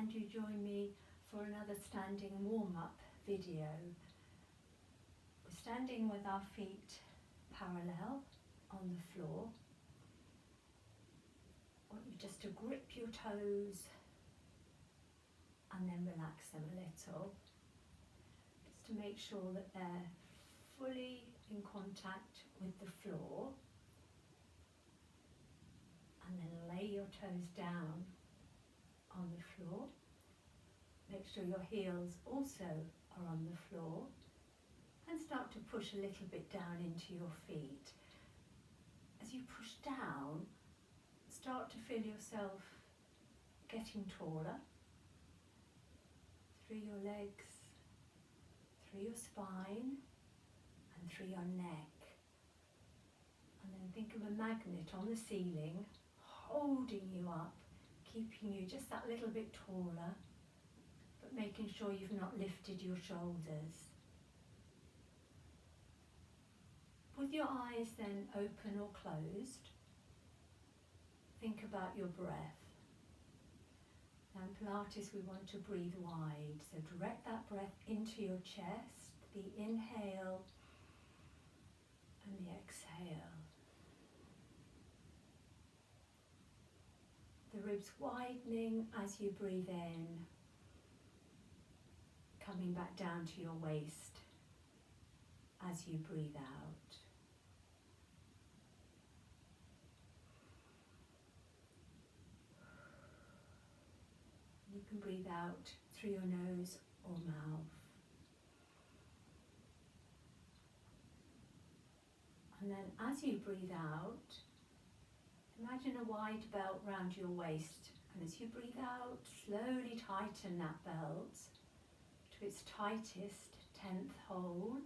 and you join me for another standing warm-up video. We're standing with our feet parallel on the floor. I want you just to grip your toes and then relax them a little, just to make sure that they're fully in contact with the floor. And then lay your toes down on the floor. Make sure your heels also are on the floor, and start to push a little bit down into your feet. As you push down, start to feel yourself getting taller through your legs, through your spine and through your neck. And then think of a magnet on the ceiling holding you up, keeping you just that little bit taller, but making sure you've not lifted your shoulders. With your eyes then open or closed, think about your breath. Now in Pilates we want to breathe wide, so direct that breath into your chest, the inhale and the exhale. The ribs widening as you breathe in, coming back down to your waist as you breathe out. You can breathe out through your nose or mouth. And then as you breathe out, imagine a wide belt round your waist, and as you breathe out, slowly tighten that belt to its tightest 10th hole.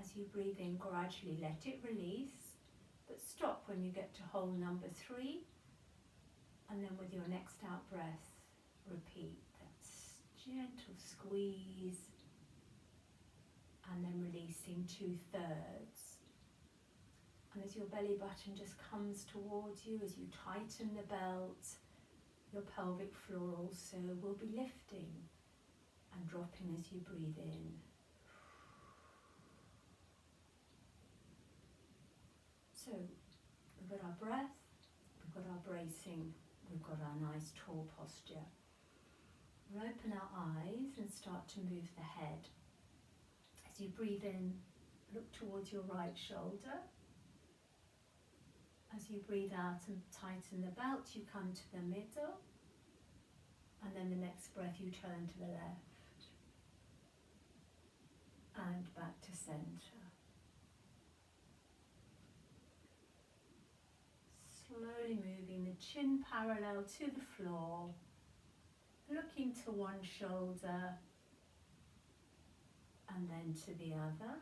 As you breathe in, gradually let it release, but stop when you get to hole number 3, and then with your next out breath, repeat that gentle squeeze, and then releasing 2/3. And as your belly button just comes towards you, as you tighten the belt, your pelvic floor also will be lifting and dropping as you breathe in. So we've got our breath, we've got our bracing, we've got our nice tall posture. We'll open our eyes and start to move the head. As you breathe in, look towards your right shoulder. As you breathe out and tighten the belt, you come to the middle, and then the next breath you turn to the left and back to centre. Slowly moving the chin parallel to the floor, looking to one shoulder and then to the other.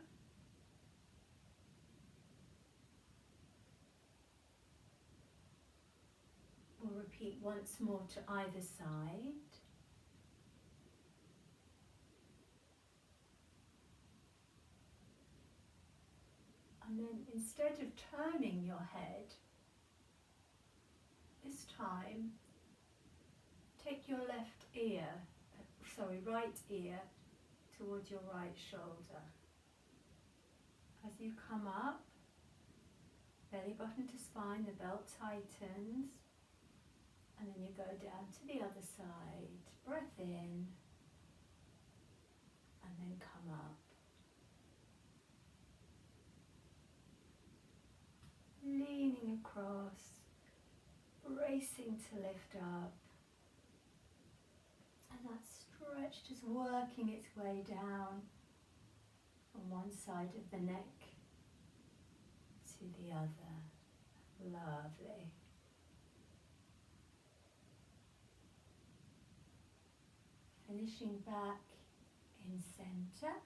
We'll repeat once more to either side. And then instead of turning your head, this time take your right ear towards your right shoulder. As you come up, belly button to spine, the belt tightens. And then you go down to the other side, breath in, and then come up. Leaning across, bracing to lift up. And that stretch just working its way down from one side of the neck to the other. Lovely. Finishing back in centre,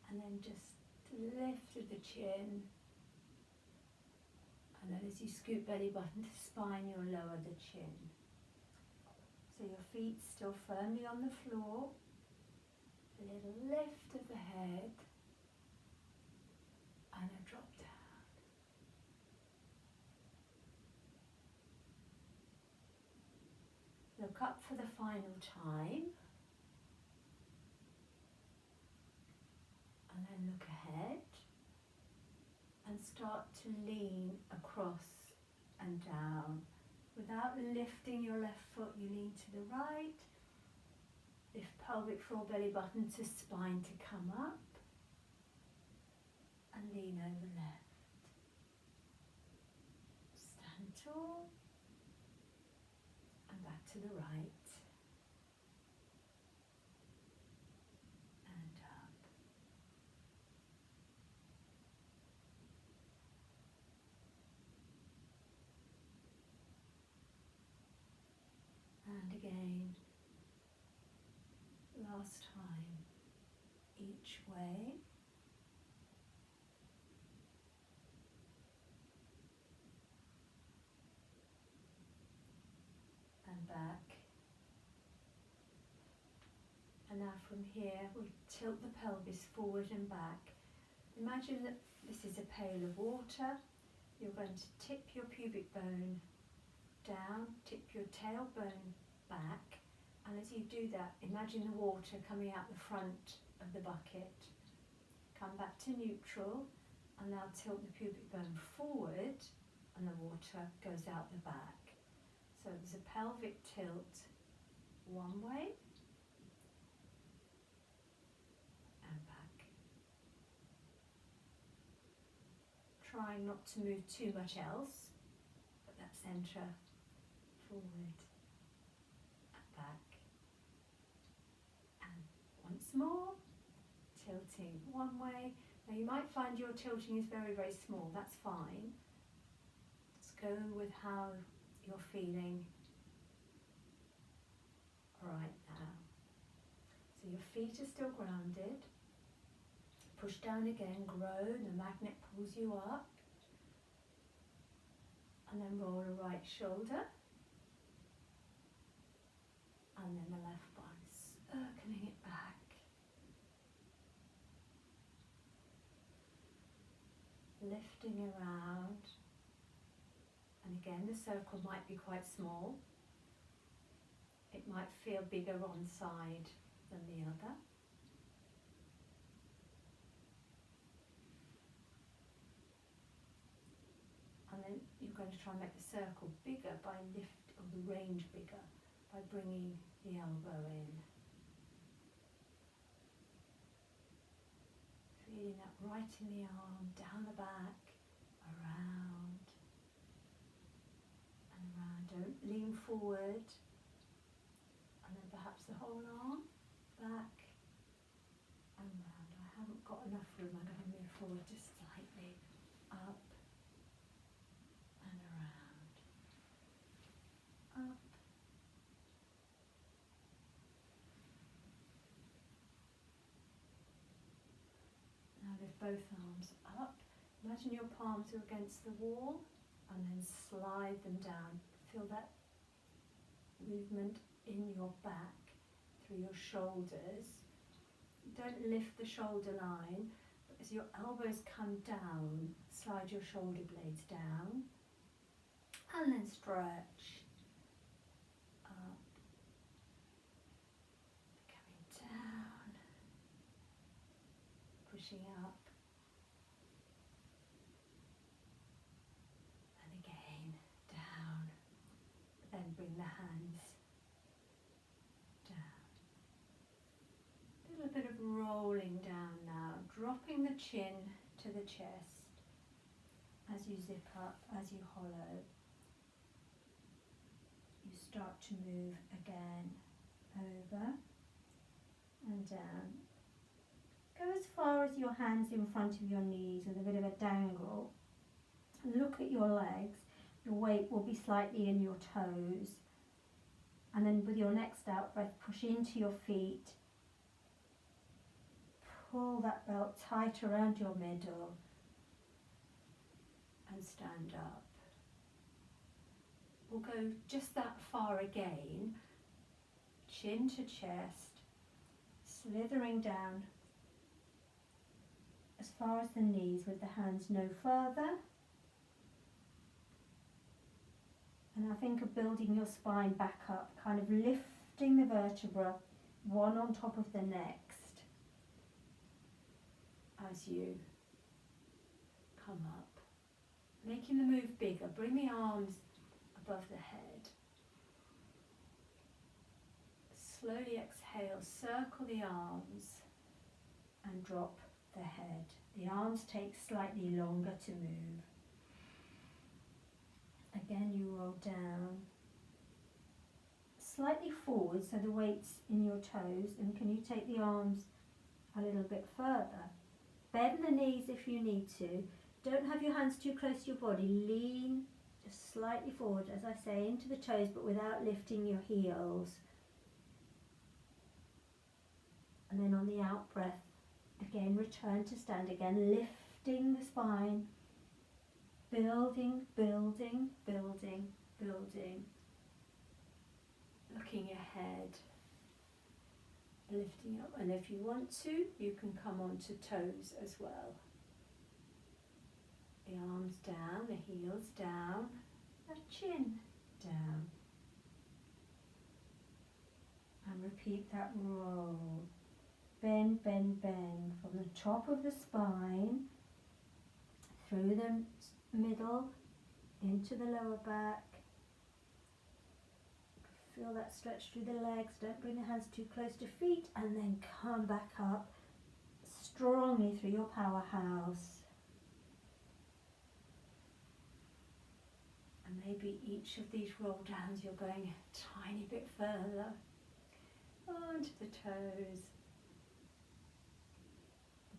and then just lift of the chin, and then as you scoop belly button to spine, you'll lower the chin. So your feet still firmly on the floor, a little lift of the head, and a drop down. up for the final time. And then look ahead and start to lean across and down. Without lifting your left foot, you lean to the right. Lift pelvic floor, belly button to spine to come up. And lean over left. Stand tall. And back to the right. And again, last time, each way. And back. And now from here, we tilt the pelvis forward and back. Imagine that this is a pail of water. You're going to tip your pubic bone down, tip your tailbone back, and as you do that, imagine the water coming out the front of the bucket. Come back to neutral, and now tilt the pubic bone forward, and the water goes out the back. So there's a pelvic tilt one way, and back. Trying not to move too much else, but that centre forward and back, and once more tilting one way. Now you might find your tilting is very, very small. That's fine. Just go with how you're feeling right now. So your feet are still grounded. Push down again, grow, the magnet pulls you up, and then roll a right shoulder. And then the left one, circling it back. Lifting around. And again, the circle might be quite small. It might feel bigger one side than the other. And then you're going to try and make the circle bigger by or the range bigger, by bringing the elbow in. Feeling that right in the arm, down the back, around and around. Don't lean forward. And then perhaps the whole arm, back and round. I haven't got enough room, I'm going to move forward just slightly. Up and around. Up. Now lift both arms up. Imagine your palms are against the wall and then slide them down. Feel that movement in your back through your shoulders. Don't lift the shoulder line, but as your elbows come down, slide your shoulder blades down and then stretch up, coming down, pushing up, and again down. Then bring the hands down. A little bit of rolling down now, dropping the chin to the chest as you zip up, as you hollow. You start to move again over and down. Go as far as your hands in front of your knees with a bit of a dangle. Look at your legs. Your weight will be slightly in your toes. And then with your next out breath, push into your feet. Pull that belt tight around your middle and stand up. We'll go just that far again, chin to chest, slithering down as far as the knees with the hands no further. And now think of building your spine back up, kind of lifting the vertebra one on top of the next as you come up. Making the move bigger, bring the arms above the head. Slowly exhale, circle the arms and drop the head. The arms take slightly longer to move. Again, you roll down, slightly forward so the weight's in your toes, and can you take the arms a little bit further? Bend the knees if you need to. Don't have your hands too close to your body. Lean just slightly forward, as I say, into the toes, but without lifting your heels. And then on the out breath, again, return to stand again, lifting the spine. Building, building, building, building. Looking ahead, lifting up, and if you want to, you can come onto toes as well. The arms down, the heels down, the chin down. And repeat that roll. Bend, bend, bend from the top of the spine, through the middle, into the lower back. Feel that stretch through the legs. Don't bring the hands too close to feet, and then come back up strongly through your powerhouse. And maybe each of these roll downs you're going a tiny bit further onto the toes.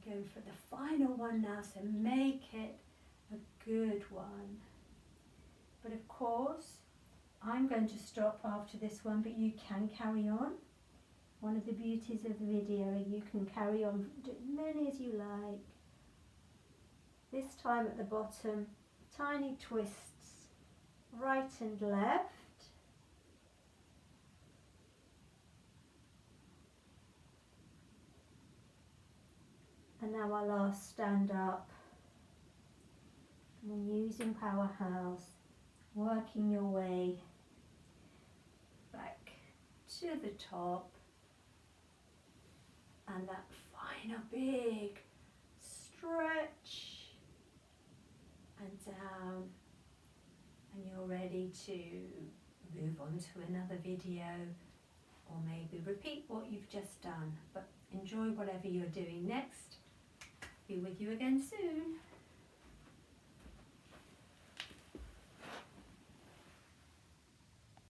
We're going for the final one now, so make it a good one. But of course, I'm going to stop after this one, but you can carry on. One of the beauties of the video, you can carry on, do as many as you like. This time at the bottom, tiny twists, right and left. And now our last stand up. And then using powerhouse, working your way back to the top, and that final big stretch and down, and you're ready to move on to another video, or maybe repeat what you've just done, but enjoy whatever you're doing next. Be with you again soon.